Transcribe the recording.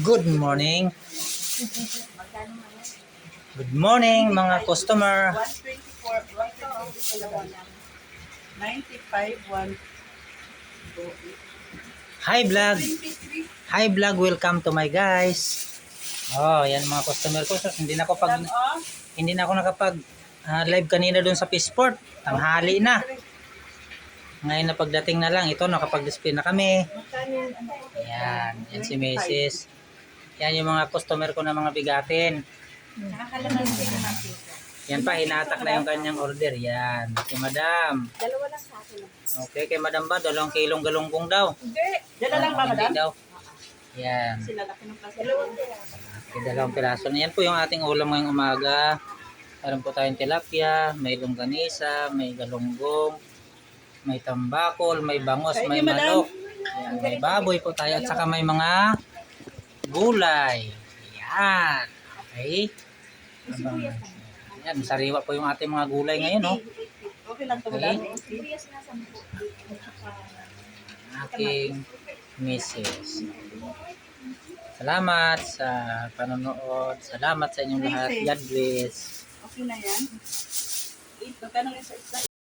Good morning. Good morning mga customer. 124, 95, 1. Hi vlog. Hi vlog, welcome to my guys. Oh, yan mga customer ko. So, hindi na ako nakapag live kanina doon sa Peaceport. Tanghali na. Ngayon na pagdating na lang, ito nakapag-display na kami. Yan, yan si Mrs. Yan yung mga customer ko na mga bigatin. Yan pa, hinatak na yung kanyang order. Yan, si Madam. Dalawa lang sa akin. Okay, kay Madam ba? 2 kilong galunggong daw. Hindi. Dala lang ba, Hindi madam? daw. Yan. Sila laki ng plastic. Dalawang piraso. Okay, 2 piraso. Yan po yung ating ulam ngayong umaga. Meron po tayong tilapia, may longganisa, may galunggong, may tambakol, may bangos, may manok. Yan, may baboy po tayo at saka may mga gulay. Yan. Okay. Yan, sariwa po yung ating mga gulay ngayon, no? Okay lang ito, Okay. madam. Aking Mrs. Salamat sa panonood. Salamat sa inyong lahat. God bless. Okay na yan. Magkano yung sa isla?